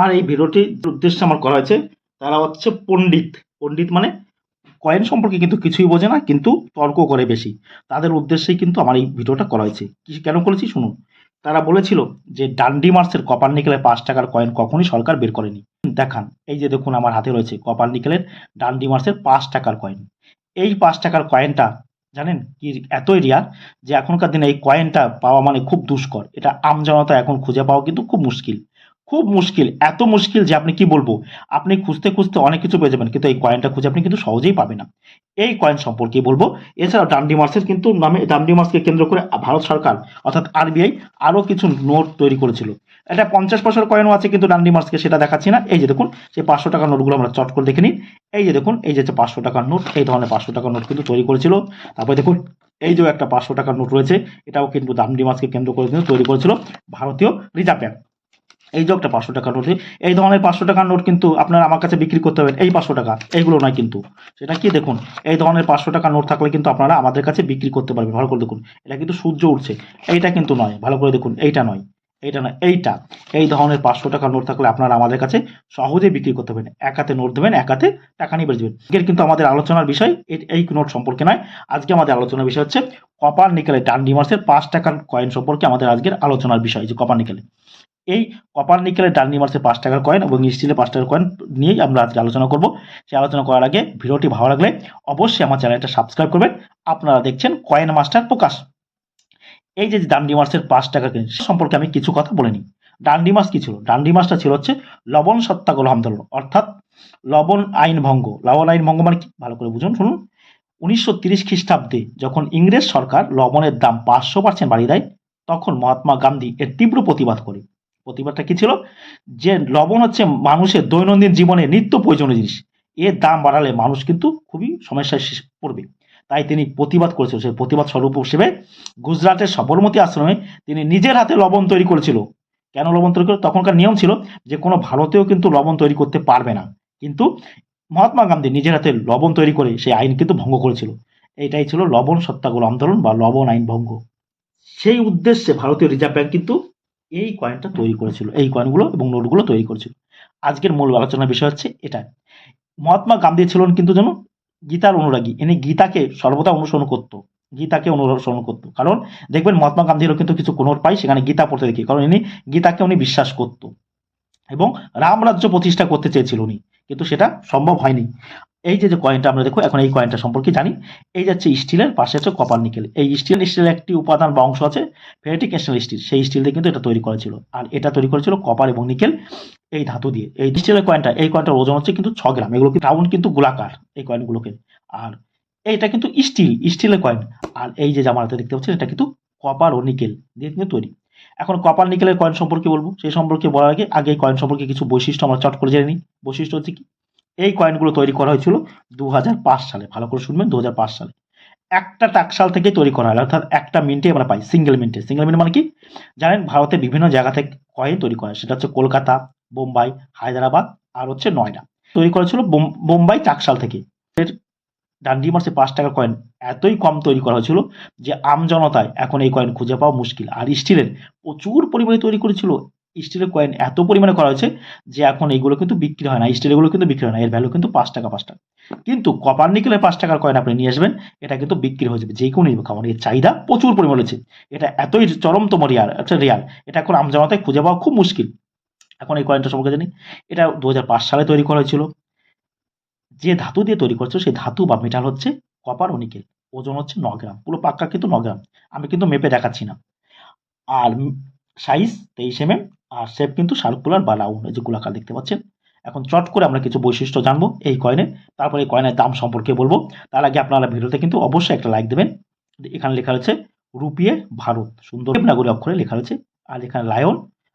আমার এই ভিডিওটির উদ্দেশ্যে আমার করা হয়েছে, তারা হচ্ছে পণ্ডিত। পণ্ডিত মানে কয়েন সম্পর্কে কিন্তু কিছুই বোঝে না, কিন্তু তর্ক করে বেশি। তাদের উদ্দেশ্যেই কিন্তু আমার এই ভিডিওটা করা হয়েছে। কেন করেছি শুনুন। তারা বলেছিল যে ডান্ডি মার্সের কপার নিকেলের ৫ টাকার কয়েন কখনোই সরকার বের করেনি। দেখান, এই যে দেখুন আমার হাতে রয়েছে কপার নিকেলের ডান্ডি মার্সের ৫ টাকার কয়েন। এই ৫ টাকার কয়েনটা জানেন কি এতই রেয়ার যে এখনকার দিনে এই কয়েনটা পাওয়া মানে খুব দুষ্কর। এটা আমজনতা এখন খুঁজে পাওয়া কিন্তু খুব মুশকিল। খুব মুশকিল, এত মুশকিল যে আপনি কি বলবো, আপনি খুঁজতে খুঁজতে অনেক কিছু পেয়ে যাবেন, কিন্তু এই কয়েনটা খুঁজে আপনি কিন্তু সহজেই পাবেন না। এই কয়েন সম্পর্কে বলবো। এছাড়াও ডান্ডি মার্সের কিন্তু নামে ডান্ডি মার্সকে কেন্দ্র করে ভারত সরকার অর্থাৎ আরবিআই আরও কিছু নোট তৈরি করেছিল। এটা ৫০ পয়সার কয়েনও আছে কিন্তু ডান্ডি মার্সকে সেটা দেখাচ্ছি না। এই যে দেখুন সেই ৫০০ টাকার নোটগুলো আমরা চট করে দেখে নিন। এই যে দেখুন, এই যে ৫০০ টাকার নোট, এই ধরনের ৫০০ টাকার নোট কিন্তু তৈরি করেছিল। তারপরে দেখুন এই যে একটা ৫০০ টাকার নোট রয়েছে, এটাও কিন্তু ডান্ডি মার্সকে কেন্দ্র করে কিন্তু তৈরি করেছিল ভারতীয় রিজার্ভ ব্যাংক। এই যে একটা ৫০০ টাকার নোট, এই ধরনের ৫০০ টাকার নোট কিন্তু আপনারা আমার কাছে বিক্রি করতে হবেন। এই ৫০০ টাকা এইগুলো নয় কিন্তু, সেটা কি দেখুন, এই ধরনের ৫০০ টাকার নোট থাকলে কিন্তু আপনারা আমাদের কাছে বিক্রি করতে পারবেন। ভালো করে দেখুন, এটা কিন্তু সূর্য উঠছে, এইটা কিন্তু নয়। ভালো করে দেখুন, এইটা নয়, এইটা নয়, এইটা। এই ধরনের ৫০০ টাকার নোট থাকলে আপনারা আমাদের কাছে সহজে বিক্রি করতে পারবেন। এক হাতে নোট দেবেন, এক হাতে টাকা নিয়ে বেরিয়ে যাবেন। এর কিন্তু আমাদের আলোচনার বিষয় এই নোট সম্পর্কে নয়। আজকে আমাদের আলোচনার বিষয় হচ্ছে কপার নিকেলের ডান্ডি মার্সের ৫ টাকার কয়েন সম্পর্কে আমাদের আজকের আলোচনার বিষয়, যে কপার নিকেলের এই কপার নিকেলের ডান্ডি মার্সের ৫ টাকার কয়েন এবং স্টিলের ৫ টাকার কয়েন নিয়েই আমরা আজকে আলোচনা করব। সেই আলোচনা করার আগে ভিডিওটি ভালো লাগলে অবশ্যই আমার চ্যানেলটা সাবস্ক্রাইব করবেন। আপনারা দেখছেন কয়েন মাস্টার প্রকাশ। এই যে ডান্ডি মার্সের ৫ টাকার কয়েন সম্পর্কে আমি কিছু কথা বলে নিই। ডান্ডি মার্স কি ছিল? ডান্ডি মার্সটা ছিল হচ্ছে লবণ সত্যাগ্রহ আন্দোলন, অর্থাৎ লবণ আইন ভঙ্গ। লবণ আইন ভঙ্গ মানে কি? ভালো করে বুঝুন, শুনুন। ১৯৩০ খ্রিস্টাব্দে যখন ইংরেজ সরকার লবণের দাম ৫০০% বাড়িয়ে দেয়, তখন মহাত্মা গান্ধী এর তীব্র প্রতিবাদ করে। প্রতিবাদটা কি ছিল? যে লবণ হচ্ছে মানুষের দৈনন্দিন জীবনে নিত্য প্রয়োজনীয় জিনিস। এর দাম বাড়ালে মানুষ কিন্তু খুবই সমস্যায় পড়বে। তাই তিনি প্রতিবাদ করেছিল। সেই প্রতিবাদ স্বরূপ হিসেবে গুজরাটের সবরমতী আশ্রমে তিনি নিজের হাতে লবণ তৈরি করেছিল। কেন লবণ তৈরি করে? তখনকার নিয়ম ছিল যে কোনো ভারতীয় কিন্তু লবণ তৈরি করতে পারবে না। কিন্তু মহাত্মা গান্ধী নিজের হাতে লবণ তৈরি করে সেই আইন কিন্তু ভঙ্গ করেছিল। এটাই ছিল লবণ সত্যাগ্রহ আন্দোলন বা লবণ আইন ভঙ্গ। সেই উদ্দেশ্যে ভারতীয় রিজার্ভ ব্যাংক কিন্তু এই কয়েনটা তৈরি করেছিল, এই কয়েনগুলো এবং নোটগুলো তৈরি করেছিল। আজকের মূল আলোচনার বিষয় হচ্ছে এটা। মহাত্মা গান্ধী ছিলেন কিন্তু যেন গীতার অনুরাগী। ইনি গীতাকে সর্বদা অনুসরণ করত, গীতাকে অনুসরণ করত। কারণ দেখবেন মহাত্মা গান্ধীরও কিন্তু কিছু নোট পাই, সেখানে গীতা পড়তে দেখি। কারণ ইনি গীতাকে উনি বিশ্বাস করত এবং রামরাজ্য প্রতিষ্ঠা করতে চেয়েছিল উনি, কিন্তু সেটা সম্ভব হয়নি। এই যে কয়েনটা আমরা দেখো, এখন এই কয়েনটা সম্পর্কে জানি। এই যাচ্ছে স্টিলের, পাশে হচ্ছে কপার নিকেল। এই স্টিলের একটি উপাদান বা অংশ আছে ফেরিটিক স্টেনলেস স্টিল, সেই স্টিল দিয়ে কিন্তু এটা তৈরি করা ছিল। আর এটা তৈরি করেছিল কপার এবং নিকেল এই ধাতু দিয়ে। এই স্টিলের কয়েনটা, এই কয়েনটার ওজন হচ্ছে কিন্তু ৬ গ্রাম। এগুলো কিন্তু রাউন্ড, কিন্তু গোলাকার এই কয়েনগুলোকে। আর এইটা কিন্তু স্টিলের কয়েন। আর এই যে জামাতে দেখতে পাচ্ছেন, এটা কিন্তু কপার ও নিকেল দিয়ে কিন্তু তৈরি। এখন কপার নিকেলের কয়েন সম্পর্কে বলবো। সেই সম্পর্কে বলার আগে এই কয়েন সম্পর্কে কিছু বৈশিষ্ট্য আমরা চট করে জেনে নিই। বৈশিষ্ট্য হচ্ছে কি? এই কয়েনগুলো তৈরি করা হয়েছিল ২০০৫ সালে। ভালো করে শুনবেন, ২০০৫ সালে। একটা টাকশাল থেকে তৈরি করা হয়, অর্থাৎ একটা মিন্টে আমরা পাই, সিঙ্গেল মিন্টে। সিঙ্গেল মিন্ট মানে কি জানেন? ভারতে বিভিন্ন জায়গা থেকে কয়েন তৈরি করা হয়। সেটা হচ্ছে কলকাতা, বোম্বাই, হায়দ্রাবাদ আর হচ্ছে নয়ডা। তৈরি করা ছিল বোম্বাই টাকশাল থেকে। ডান্ডি মার্সে ৫ টাকার কয়েন এতই কম তৈরি করা হয়েছিল যে আমজনতায় এখন এই কয়েন খুঁজে পাওয়া মুশকিল। আর স্টিলের প্রচুর পরিমাণে তৈরি করেছিল। স্টিলের কয়েন এত পরিমাণে করা হয়েছে যে এখন এইগুলো কিন্তু বিক্রি হয় না। স্টিলের গুলো কিন্তু বিক্রি হয় না। এর ভ্যালু কিন্তু ৫ টাকা ৫ টাকা। কিন্তু কপার নিকেলের ৫ টাকার কয়েন আপনি নিয়ে আসবেন, এটা কিন্তু বিক্রি হয়ে যাবে যে কোনো কারণে। এর চাহিদা প্রচুর পরিমাণে রয়েছে। এটা এতই চরমতম রেয়ার, এটা এখন আমজনতায় খুঁজে পাওয়া খুব মুশকিল। এখন এই কয়েনটা সম্পর্কে জানি। এটা ২০০৫ সালে তৈরি করা হয়েছিল। যে ধাতু দিয়ে তৈরি করছো সেই ধাতু বা মেটাল হচ্ছে কপার ও নিকেল। ওজন হচ্ছে ৯ গ্রাম। পুরো পাক্কা কিন্তু ৯ গ্রাম। আমি কিন্তু মেপে দেখাচ্ছি না। আর সাইজ ২৩ mm। আর শেপ কিন্তু সার্কুলার বা রাউন্ড, এই যে গোলাকার দেখতে পাচ্ছেন। এখন চট করে আমরা কিছু বৈশিষ্ট্য জানবো এই কয়েনের, তারপরে এই কয়েনের দাম সম্পর্কে বলবো। তার আগে আপনারা ভিডিওতে কিন্তু অবশ্যই একটা লাইক দেবেন। এখানে লেখা রয়েছে রুপিয়ে ভারত, সুন্দর দেবনাগরী অক্ষরে লেখা রয়েছে। আর এখানে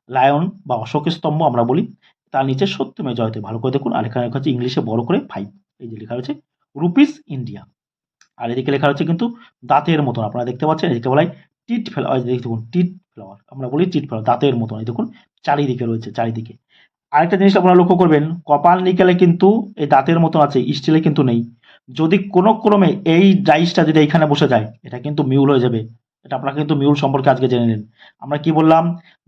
লায়ন বা অশোকের স্তম্ভ আমরা বলি। তার নিচে সত্যমেব জয়তে, ভালো করে দেখুন। আর এখানে লেখা হচ্ছে ইংলিশে বড় করে 5। এই যে লেখা রয়েছে রুপিস ইন্ডিয়া। আর এদিকে লেখা রয়েছে কিন্তু দাঁতের মতন, আপনারা দেখতে পাচ্ছেন। এদিকে বলা হয় টিট ফ্লাওয়ার, দেখুন টিট ফ্লাওয়ার, আমরা বলি টিট ফ্লাওয়ার, দাঁতের মতন। এই দেখুন চারিদিকে রয়েছে, চারিদিকে। আরেকটা জিনিস আপনারা লক্ষ্য করবেন, কপার নিকেলে কিন্তু এই দাঁতের মতন আছে, স্টিলে কিন্তু নেই। যদি কোনো ক্রমে এই ডাইসটা যদি এখানে বসে যায়, এটা কিন্তু মিউল হয়ে যাবে। এটা আপনারা কিন্তু মিউল সম্পর্কে আজকে জেনে নিন। আমরা কি বললাম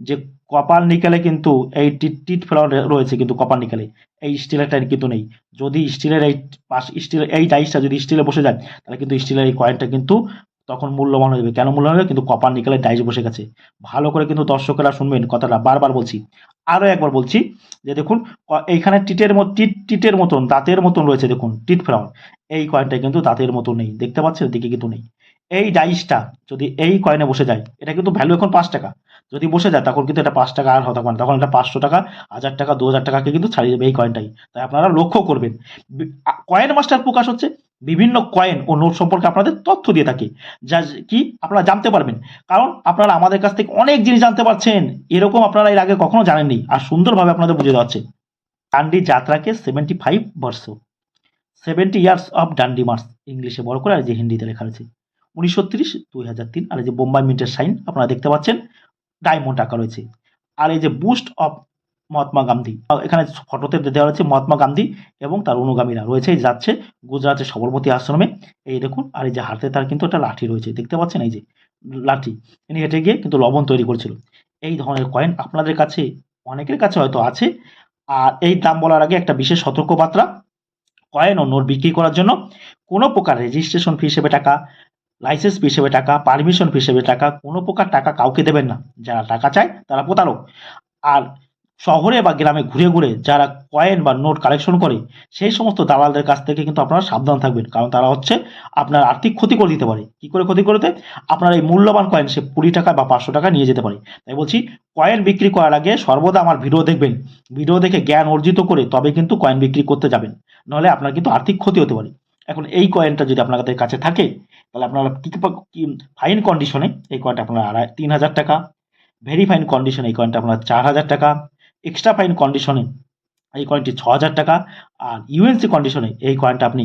যে কপার নিকেলে কিন্তু এই টিট ফেলানো রয়েছে, কিন্তু কপার নিকেলে এই স্টিলের টাইন কিন্তু নেই। যদি স্টিলের এই স্টিলের এই ডাইসটা যদি স্টিলে বসে যায়, তাহলে কিন্তু স্টিলের এই কয়েনটা কিন্তু তখন মূল্যবান হয়ে যাবে। কেন মূল্যবান হবে? কিন্তু কপার নিকেলের ডাইস বসে গেছে। ভালো করে কিন্তু দর্শকেরা শুনবেন কথাটা, বারবার বলছি। আরও একবার বলছি যে দেখুন, এইখানে টিটের মতন দাঁতের মতন রয়েছে, দেখুন টিট ফেলানো। এই কয়েনটা কিন্তু দাঁতের মতো নেই, দেখতে পাচ্ছেন? দিকে কিন্তু নেই। এই ডাইসটা যদি এই কয়েনে বসে যায়, এটা কিন্তু ভ্যালু এখন 5 টাকা। যদি বসে যায় তখন কিন্তু এটা 5 টাকা আর হতে পারে না, তখন এটা 500 টাকা, 1000 টাকা, 2000 টাকাকে কিন্তু ছাড়িয়ে যাবে এই কয়েনটাই। তাই আপনারা লক্ষ্য করবেন। কয়েন মাস্টার প্রকাশ হচ্ছে বিভিন্ন কয়েন ও নোট সম্পর্কে আপনাদের তথ্য দিয়ে থাকে, যা কি আপনারা জানতে পারবেন। কারণ আপনারা আমাদের কাছ থেকে অনেক জিনিস জানতে পারছেন, এরকম আপনারা এর আগে কখনো জানেননি, আর সুন্দরভাবে আপনাদের বুঝে দেওয়া হচ্ছে। ডান্ডি যাত্রাকে 75 বর্ষ, 70 ইয়ার্স অফ ডান্ডি মার্চ, ইংলিশে বড় করে আর যে হিন্দিতে লেখা আছে 1930 2003। আর এই যে বোম্বাই মিন্টের সাইন আপনারা দেখতে পাচ্ছেন, ডায়মন্ড আঁকা রয়েছে। আর এই যে বুস্ট অফ মহাত্মা গান্ধী, এখানে ফটোতে দেওয়া রয়েছে মহাত্মা গান্ধী এবং তার অনুগামীরা রয়েছে, যাচ্ছে গুজরাটের সবরমতী আশ্রমে। এই দেখুন, আর এই যে হাতে তার কিন্তু একটা লাঠি রয়েছে, দেখতে পাচ্ছেন? এই যে লাঠি, ইনি হেঁটে গিয়ে কিন্তু লবণ তৈরি করেছিল। এই ধরনের কয়েন আপনাদের কাছে অনেকের কাছে হয়তো আছে। আর এই দাম বলার আগে একটা বিশেষ সতর্কবার্তা, কয়েন ও নোট বিক্রি করার জন্য কোনো প্রকার রেজিস্ট্রেশন ফি হিসেবে টাকা, লাইসেন্স ফি হিসেবে টাকা, পারমিশন ফি হিসেবে টাকা, কোনো প্রকার টাকা কাউকে দেবেন না। যারা টাকা চায় তারা প্রতারক। আর শহরে বা গ্রামে ঘুরে ঘুরে যারা কয়েন বা নোট কালেকশন করে, সেই সমস্ত দালালদের কাছ থেকে কিন্তু আপনারা সাবধান থাকবেন, কারণ তারা হচ্ছে আপনার আর্থিক ক্ষতি করে দিতে পারে। কি করে ক্ষতি করতে? আপনার এই মূল্যবান কয়েন সে 20 টাকা বা 500 টাকা নিয়ে যেতে পারে। তাই বলছি, কয়েন বিক্রি করার আগে সর্বদা আমার ভিডিও দেখবেন, ভিডিও দেখে জ্ঞান অর্জিত করে তবে কিন্তু কয়েন বিক্রি করতে যাবেন, নাহলে আপনার কিন্তু আর্থিক ক্ষতি হতে পারে। এখন এই কয়েনটা যদি আপনাদের কাছে থাকে, তাহলে আপনারা কি ফাইন কন্ডিশনে এই কয়েনটা আপনারা 3000 টাকা, ভেরি ফাইন কন্ডিশনে এই কয়েনটা আপনার 4000 টাকা, এক্সট্রা ফাইন কন্ডিশনে এই কয়েনটি 6000 টাকা, আর ইউএনসি কন্ডিশনে এই কয়েনটা আপনি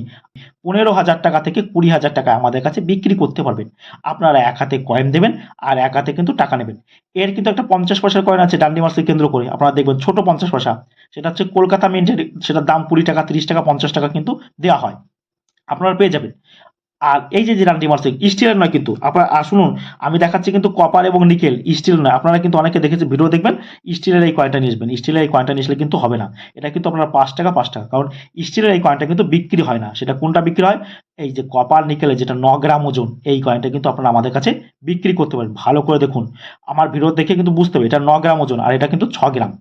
15,000 টাকা থেকে 20,000 টাকা আমাদের কাছে বিক্রি করতে পারবেন। আপনারা এক হাতে কয়েন দেবেন আর এক হাতে কিন্তু টাকা নেবেন। এর কিন্তু একটা 50 পয়সার কয়েন আছে ডান্ডি মার্চকে কেন্দ্র করে, আপনারা দেখবেন ছোট 50 পয়সা, সেটা হচ্ছে কলকাতা মিন্টের, সেটার দাম 20 টাকা, 30 টাকা, 50 টাকা কিন্তু দেওয়া হয়, আপনারা পেয়ে যাবেন। আর এই যে ডান্ডি মার্চ স্টিলের নয় কিন্তু, আপনারা শুনুন, আমি দেখাচ্ছি কিন্তু কপার এবং নিকেল, স্টিল নয়। আপনারা কিন্তু অনেকে দেখেছে ভিডিও দেখবেন, স্টিলের এই কয়েনটা নিয়ে আসবেন, স্টিলের এই কয়েনটা নিয়ে আসলে কিন্তু হবে না। এটা কিন্তু আপনার 5 টাকা 5 টাকা, কারণ স্টিলের এই কয়েনটা কিন্তু বিক্রি হয় না। সেটা কোনটা বিক্রি হয়? এই যে কপার নিকেলের যেটা 9 গ্রাম ওজন, এই কয়েনটা কিন্তু আপনারা আমাদের কাছে বিক্রি করতে পারেন। ভালো করে দেখুন, আমার ভিডিও দেখে কিন্তু বুঝতে হবে এটা 9 গ্রাম ওজন, আর এটা কিন্তু 6 গ্রাম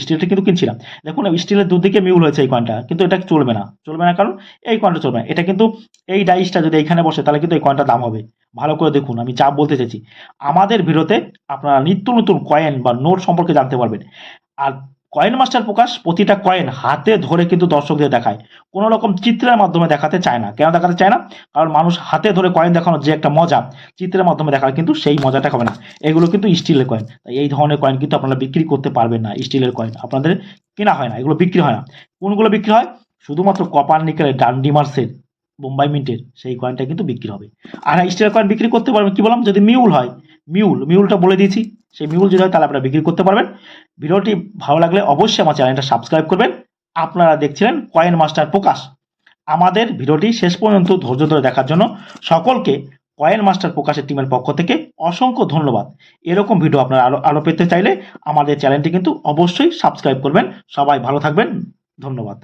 স্টিলটা কিন্তু কিনছিলাম। দেখুন স্টিলের দুদিকে মিউল হয়েছে এই কয়েনটা, কিন্তু এটা চলবে না, চলবে না, কারণ এই কয়েনটা চলবে না। এটা কিন্তু এই ডাইসটা যদি এখানে বসে, তাহলে কিন্তু এই কয়েনটার দাম হবে। ভালো করে দেখুন, আমি যা বলতে চাইছি। আমাদের ভিডিওতে আপনারা নিত্য নতুন কয়েন বা নোট সম্পর্কে জানতে পারবেন। আর কয়েন মাস্টার প্রকাশ প্রতিটা কয়েন হাতে ধরে কিন্তু দর্শকদের দেখায়, কোনো রকম চিত্রের মাধ্যমে দেখাতে চায় না। কেন দেখাতে চায় না? কারণ মানুষ হাতে ধরে কয়েন দেখানোর যে একটা মজা, চিত্রের মাধ্যমে দেখালে কিন্তু সেই মজাটা হবে না। এগুলো কিন্তু স্টিলের কয়েন, তাই এই ধরনের কয়েন কিন্তু আপনারা বিক্রি করতে পারবেন না। স্টিলের কয়েন আপনাদের কেনা হয় না, এগুলো বিক্রি হয় না। কোনগুলো বিক্রি হয়? শুধুমাত্র কপার নিকেলের ডান্ডি মার্চের, বোম্বাই মিন্টের সেই কয়েনটা কিন্তু বিক্রি হবে। আর স্টিলের কয়েন বিক্রি করতে পারবেন, কি বললাম, যদি মিউল হয়। মিউলটা বলে দিয়েছি, সেই মিউল যদি হয় তাহলে আপনারা বিক্রি করতে পারবেন। ভিডিওটি ভালো লাগলে অবশ্যই আমার চ্যানেলটা সাবস্ক্রাইব করবেন। আপনারা দেখছিলেন কয়েন মাস্টার প্রকাশ। আমাদের ভিডিওটি শেষ পর্যন্ত ধৈর্য ধরে দেখার জন্য সকলকে কয়েন মাস্টার প্রকাশের টিমের পক্ষ থেকে অসংখ্য ধন্যবাদ। এরকম ভিডিও আপনারা আরো পেতে চাইলে আমাদের চ্যানেলটি কিন্তু অবশ্যই সাবস্ক্রাইব করবেন। সবাই ভালো থাকবেন, ধন্যবাদ।